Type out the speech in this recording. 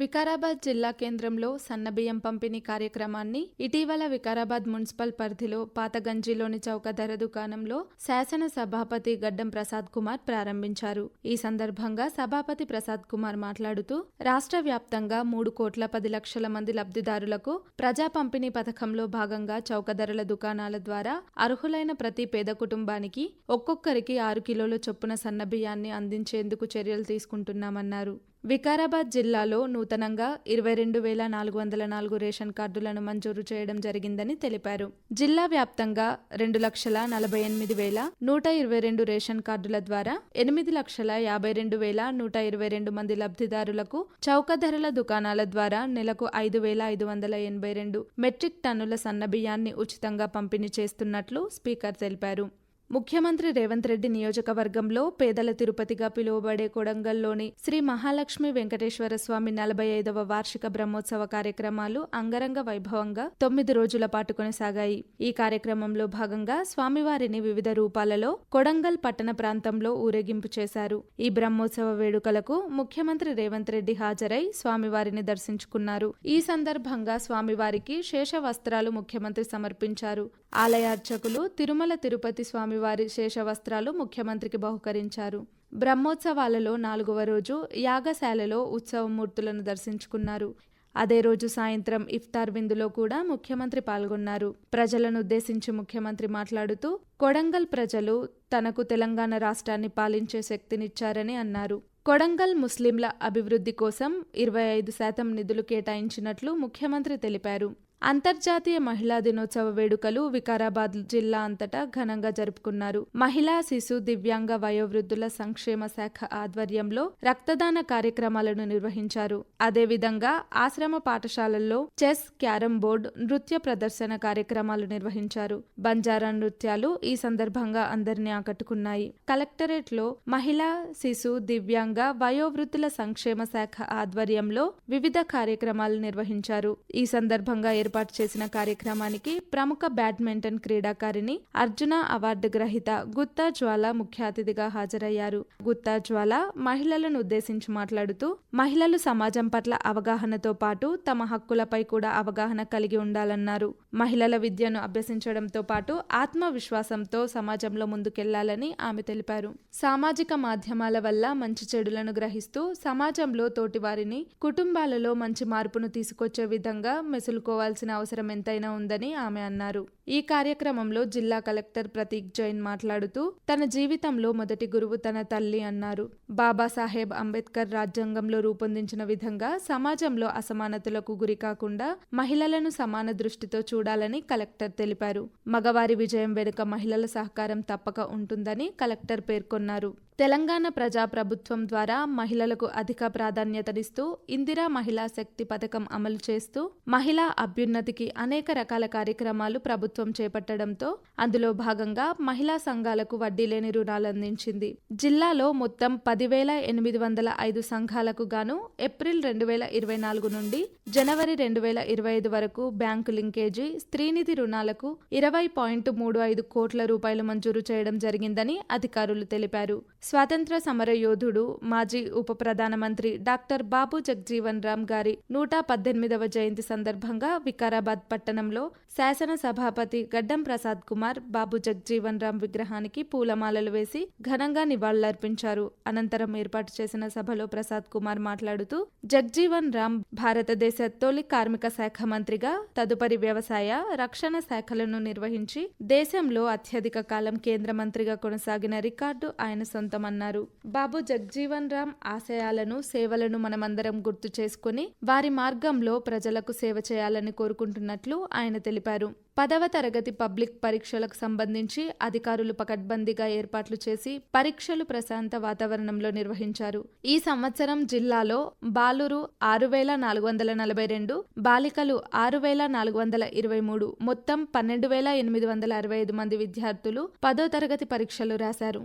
వికారాబాద్ జిల్లా కేంద్రంలో సన్నబియ్యం పంపిణీ కార్యక్రమాన్ని ఇటీవల వికారాబాద్ మున్సిపల్ పరిధిలో పాతగంజిలోని చౌకధర దుకాణంలో శాసన సభాపతి గడ్డం ప్రసాద్ కుమార్ ప్రారంభించారు. ఈ సందర్భంగా సభాపతి ప్రసాద్ కుమార్ మాట్లాడుతూ రాష్ట్ర వ్యాప్తంగా 3,10,00,000 మంది లబ్ధిదారులకు ప్రజా పంపిణీ పథకంలో భాగంగా చౌకధరల దుకాణాల ద్వారా అర్హులైన ప్రతి పేద కుటుంబానికి ఒక్కొక్కరికి 6 కిలోల చొప్పున సన్నబియ్యాన్ని అందించేందుకు చర్యలు తీసుకుంటున్నామన్నారు. వికారాబాద్ జిల్లాలో నూతనంగా 22,404 రేషన్ కార్డులను మంజూరు చేయడం జరిగిందని తెలిపారు. జిల్లా వ్యాప్తంగా 2,48,122 రేషన్ కార్డుల ద్వారా 8,52,122 మంది లబ్ధిదారులకు చౌక ధరల దుకాణాల ద్వారా నెలకు 5,582 మెట్రిక్ టన్నుల సన్నబియ్యాన్ని ఉచితంగా పంపిణీ చేస్తున్నట్లు స్పీకర్ తెలిపారు. ముఖ్యమంత్రి రేవంత్ రెడ్డి నియోజకవర్గంలో పేదల తిరుపతిగా పిలువబడే కొడంగల్లోని శ్రీ మహాలక్ష్మి వెంకటేశ్వర స్వామి 45వ వార్షిక బ్రహ్మోత్సవ కార్యక్రమాలు అంగరంగ వైభవంగా 9 రోజుల పాటు కొనసాగాయి. ఈ కార్యక్రమంలో భాగంగా స్వామివారిని వివిధ రూపాలలో కొడంగల్ పట్టణ ప్రాంతంలో ఊరేగింపు చేశారు. ఈ బ్రహ్మోత్సవ వేడుకలకు ముఖ్యమంత్రి రేవంత్ రెడ్డి హాజరై స్వామివారిని దర్శించుకున్నారు. ఈ సందర్భంగా స్వామివారికి శేష వస్త్రాలు ముఖ్యమంత్రి సమర్పించారు. ఆలయ అర్చకులు తిరుమల తిరుపతి స్వామివారి శేష వస్త్రాలు ముఖ్యమంత్రికి బహుకరించారు. బ్రహ్మోత్సవాలలో 4వ రోజు యాగశాలలో ఉత్సవమూర్తులను దర్శించుకున్నారు. అదే రోజు సాయంత్రం ఇఫ్తార్ విందులో కూడా ముఖ్యమంత్రి పాల్గొన్నారు. ప్రజలను ఉద్దేశించి ముఖ్యమంత్రి మాట్లాడుతూ కొడంగల్ ప్రజలు తనకు తెలంగాణ రాష్ట్రాన్ని పాలించే శక్తినిచ్చారని అన్నారు. కొడంగల్ ముస్లింల అభివృద్ధి కోసం 25% నిధులు కేటాయించినట్లు ముఖ్యమంత్రి తెలిపారు. అంతర్జాతీయ మహిళా దినోత్సవ వేడుకలు వికారాబాద్ జిల్లా అంతటా ఘనంగా జరుపుకున్నారు. మహిళా, శిశు, దివ్యాంగ, వయోవృద్ధుల సంక్షేమ శాఖ ఆధ్వర్యంలో రక్తదాన కార్యక్రమాలను నిర్వహించారు. అదేవిధంగా ఆశ్రమ పాఠశాలల్లో చెస్, క్యారం బోర్డు, నృత్య ప్రదర్శన కార్యక్రమాలు నిర్వహించారు. బంజారా నృత్యాలు ఈ సందర్భంగా అందరినీ ఆకట్టుకున్నాయి. కలెక్టరేట్లో మహిళా, శిశు, దివ్యాంగ, వయోవృద్ధుల సంక్షేమ శాఖ ఆధ్వర్యంలో వివిధ కార్యక్రమాలు నిర్వహించారు. ఈ సందర్భంగా ఏర్పాటు చేసిన కార్యక్రమానికి ప్రముఖ బ్యాడ్మింటన్ క్రీడాకారిణి, అర్జున అవార్డు గ్రహీత గుత్తా జ్వాల ముఖ్య అతిథిగా హాజరయ్యారు. గుత్తా జ్వాల మహిళలను ఉద్దేశించి మాట్లాడుతూ మహిళలు సమాజం పట్ల అవగాహనతో పాటు తమ హక్కులపై కూడా అవగాహన కలిగి ఉండాలన్నారు. మహిళల విద్యను అభ్యసించడంతో పాటు ఆత్మవిశ్వాసంతో సమాజంలో ముందుకెళ్లాలని ఆమె తెలిపారు. సామాజిక మాధ్యమాల వల్ల మంచి చెడులను గ్రహిస్తూ సమాజంలో తోటివారిని, కుటుంబాలలో మంచి మార్పును తీసుకొచ్చే విధంగా మెసులుకోవాల్సిన అవసరం ఎంతైనా ఉందని ఆమె అన్నారు. ఈ కార్యక్రమంలో జిల్లా కలెక్టర్ ప్రతీక్ జైన్ మాట్లాడుతూ తన జీవితంలో మొదటి గురువు తన తల్లి అన్నారు. బాబాసాహెబ్ అంబేద్కర్ రాజ్యాంగంలో రూపొందించిన విధంగా సమాజంలో అసమానతలకు గురి కాకుండా మహిళలను సమాన దృష్టితో చూడాలని కలెక్టర్ తెలిపారు. మగవారి విజయం వెనుక మహిళల సహకారం తప్పక ఉంటుందని కలెక్టర్ పేర్కొన్నారు. తెలంగాణ ప్రజా ప్రభుత్వం ద్వారా మహిళలకు అధిక ప్రాధాన్యతనిస్తూ ఇందిరా మహిళా శక్తి పథకం అమలు చేస్తూ మహిళా అభ్యున్నతికి అనేక రకాల కార్యక్రమాలు ప్రభుత్వం చేపట్టడంతో అందులో భాగంగా మహిళా సంఘాలకు వడ్డీ లేని రుణాలు అందించింది. జిల్లాలో మొత్తం 10,805 సంఘాలకు గాను ఏప్రిల్ 2024 నుండి జనవరి 2025 వరకు బ్యాంకు లింకేజీ, స్త్రీనిధి రుణాలకు 20.35 కోట్ల రూపాయలు మంజూరు చేయడం జరిగిందని అధికారులు తెలిపారు. స్వాతంత్ర సమర యోధుడు, మాజీ ఉప ప్రధానమంత్రి డాక్టర్ బాబు జగ్జీవన్ రామ్ గారి 118వ జయంతి సందర్భంగా వికారాబాద్ పట్టణంలో శాసన సభాపతి గడ్డం ప్రసాద్ కుమార్ బాబు జగ్జీవన్ రామ్ విగ్రహానికి పూలమాలలు వేసి ఘనంగా నివాళులర్పించారు. అనంతరం ఏర్పాటు చేసిన సభలో ప్రసాద్ కుమార్ మాట్లాడుతూ జగ్జీవన్ రామ్ భారతదేశ తొలి కార్మిక శాఖ మంత్రిగా తదుపరి వ్యవసాయ, రక్షణ శాఖలను నిర్వహించి దేశంలో అత్యధిక కాలం కేంద్ర మంత్రిగా కొనసాగిన రికార్డు ఆయన సొంతమన్నారు. బాబు జగ్జీవన్ రామ్ ఆశయాలను, సేవలను మనమందరం గుర్తు చేసుకుని వారి మార్గంలో ప్రజలకు సేవ చేయాలని కోరుకుంటున్నట్లు ఆయన తెలిపారు. 10వ తరగతి పబ్లిక్ పరీక్షలకు సంబంధించి అధికారులు పకడ్బందీగా ఏర్పాట్లు చేసి పరీక్షలు ప్రశాంత వాతావరణంలో నిర్వహించారు. ఈ సంవత్సరం జిల్లాలో బాలురు 6,442, బాలికలు 6,423, మొత్తం 12,865 మంది విద్యార్థులు 10వ తరగతి పరీక్షలు రాశారు.